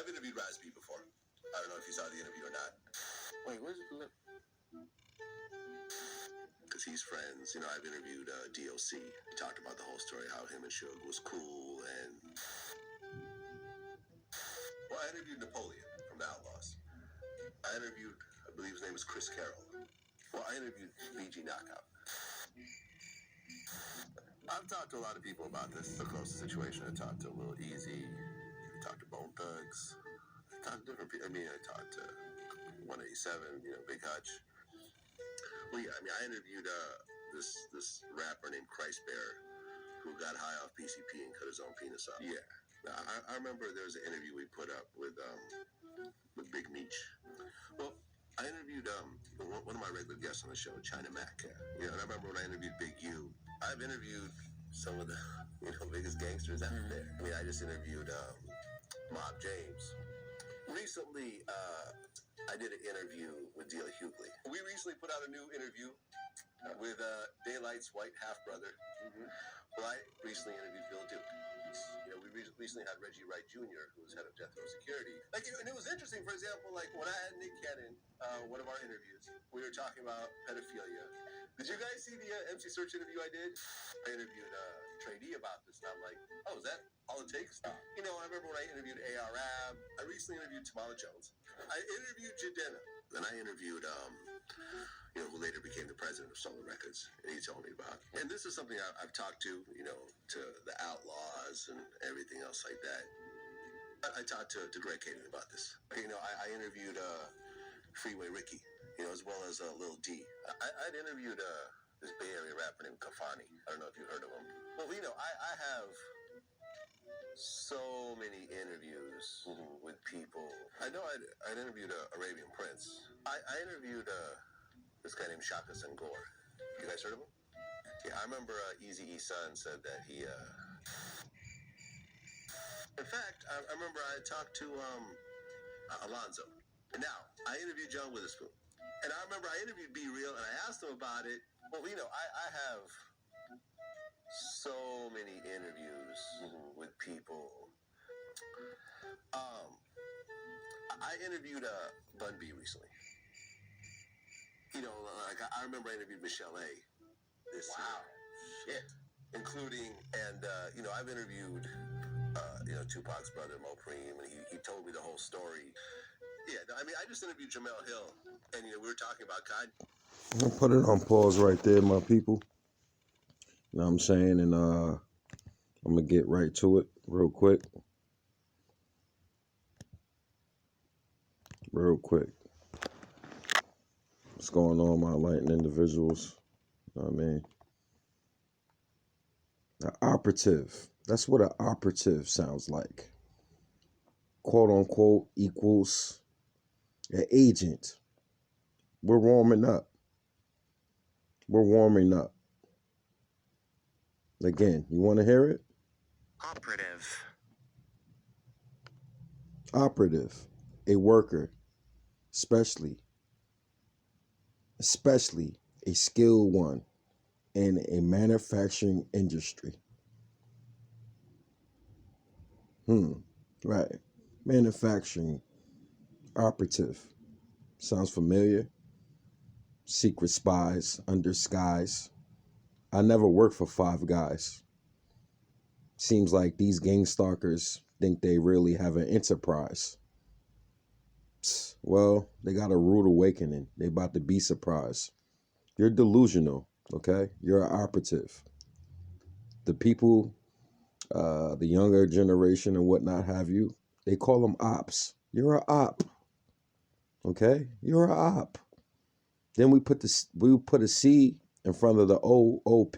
I've interviewed Raz B before. I don't know if you saw the interview or not. Wait, where's the... Because he's friends. You know, I've interviewed DOC. He talked about the whole story, how him and Suge was cool, and... Well, I interviewed Napoleon from the Outlaws. I interviewed, I believe his name is Chris Carroll. Well, I interviewed BG Knockout. I've talked to a lot of people about this across the situation. I talked to Lil Easy. I talked to Bone Thugs. I talked to different people. I mean, I talked to 187, you know, Big Hutch. Well, yeah, I mean, I interviewed this rapper named Christ Bear who got high off PCP and cut his own penis off. Yeah. Now, I remember there was an interview we put up with Big Meech. Well, I interviewed one of my regular guests on the show, China Mac. You know, and I remember when I interviewed Big U. I've interviewed some of the biggest gangsters out there. I mean, I just interviewed Mob James. Recently, I did an interview with Dealer Hughley. We recently put out a new interview with Daylight's white half-brother. Mm-hmm. Well, I recently interviewed Bill Duke. You know, we recently had Reggie Wright Jr., who was head of Death Row Security. Like, and it was interesting, for example, like when I had Nick Cannon, one of our interviews, we were talking about pedophilia. Did you guys see the MC Search interview I did? I interviewed Trey D about this, and I'm like, oh, is that all it takes? You know, I remember when I interviewed A.R.Ab. I recently interviewed Tamala Jones. I interviewed Jadena. Then I interviewed, who later became the president of Solar Records, and he told me about. And this is something I've talked to, to the Outlaws and everything else like that. I talked to Greg Kading about this. You know, I interviewed Freeway Ricky, as well as Lil D. I'd interviewed this Bay Area rapper named Kafani. I don't know if you heard of him. Well, I have so many interviews with people. I know I'd interviewed Arabian Prince. I interviewed this guy named Shaka Senghor. You guys heard of him? Yeah, I remember Eazy-E's son said that he... In fact, I remember I talked to Alonzo. And now, I interviewed John Witherspoon. And I remember I interviewed Be Real, and I asked him about it. Well, I have so many interviews with people. I interviewed Bun B recently. I remember I interviewed Michelle A. this year. Shit. Including, and, I've interviewed, Tupac's brother, Mo Preem, and he told me the whole story. Yeah, I mean, I just interviewed Jamel Hill, and, we were talking about God. I'm going to put it on pause right there, my people. You know what I'm saying? And I'm going to get right to it real quick. What's going on, my enlightened individuals? You know what I mean? An operative. That's what an operative sounds like. Quote unquote equals an agent. We're warming up. Again, you want to hear it? Operative. A worker. Especially a skilled one in a manufacturing industry. Right. Manufacturing operative. Sounds familiar? Secret spies, under skies. I never worked for Five Guys. Seems like these gangstalkers think they really have an enterprise. Well, they got a rude awakening. They about to be surprised. You're delusional, okay? You're an operative. The people, the younger generation and whatnot have you, they call them ops. You're an op, okay? You're an op. Then we put a C in front of the OOP.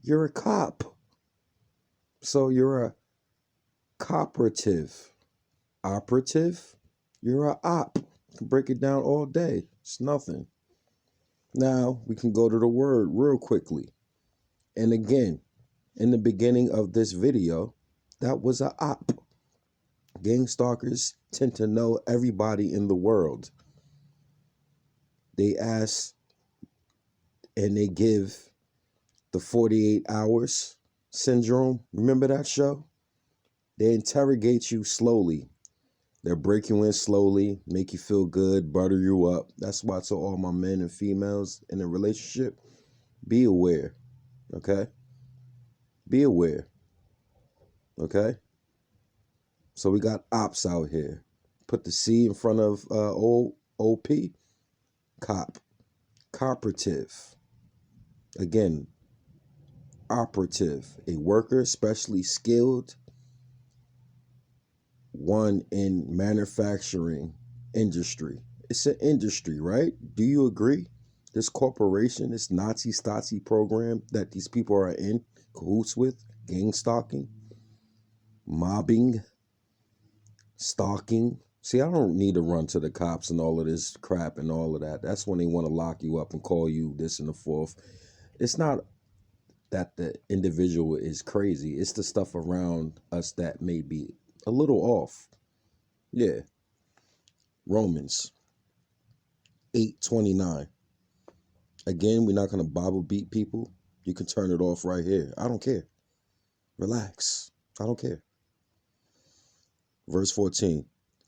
You're a cop. So you're a cooperative. Operative, you're a op. You can break it down all day. It's nothing. Now we can go to the word real quickly. And again, in the beginning of this video, that was a op. Gangstalkers tend to know everybody in the world. They ask and they give the 48 hours syndrome. Remember that show? They interrogate you slowly. They'll break you in slowly, make you feel good, butter you up. That's why to all my men and females in a relationship, be aware, okay? Be aware, okay? So we got ops out here. Put the C in front of OP, cop, cooperative. Again, operative, a worker specially skilled, one in manufacturing industry. It's an industry, right? Do you agree? This corporation, this Nazi Stasi program that these people are in cahoots with, gang stalking, mobbing, stalking. See, I don't need to run to the cops and all of this crap and all of that. That's when they want to lock you up and call you this and the fourth. It's not that the individual is crazy. It's the stuff around us that may be a little off. Yeah. Romans 8:29. Again, we're not going to Bible beat people. You can turn it off right here. I don't care. Relax. I don't care. Verse 14.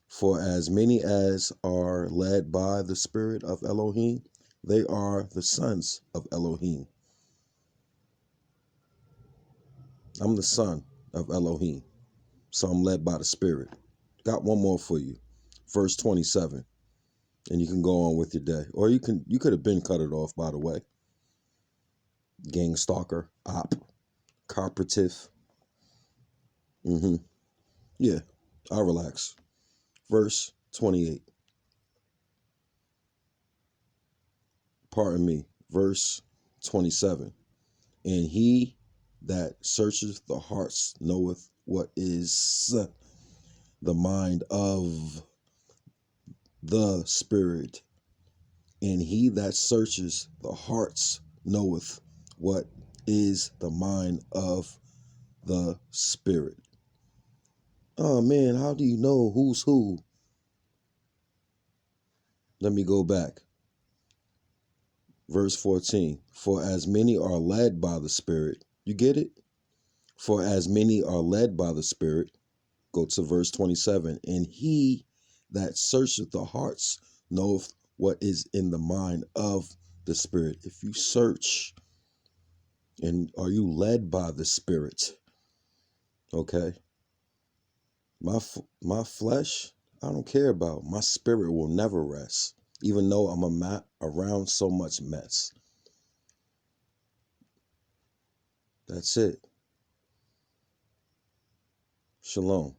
For as many as are led by the Spirit of Elohim, they are the sons of Elohim. I'm the son of Elohim, so I'm led by the Spirit. Got one more for you. Verse 27. And you can go on with your day. Or you could have been cut it off, by the way. Gang stalker, op, cooperative. Yeah, I'll relax. Verse 28. Pardon me. Verse 27. And he that searcheth the hearts knoweth what is the mind of the Spirit. And he that searches the hearts knoweth what is the mind of the Spirit. Oh man, how do you know who's who? Let me go back. Verse 14. For as many are led by the Spirit. You get it? For as many are led by the Spirit. Go to verse 27. And he that searcheth the hearts knoweth what is in the mind of the Spirit. If you search, and are you led by the Spirit? Okay. My flesh, I don't care about. My spirit will never rest, even though I'm around so much mess. That's it. Shalom.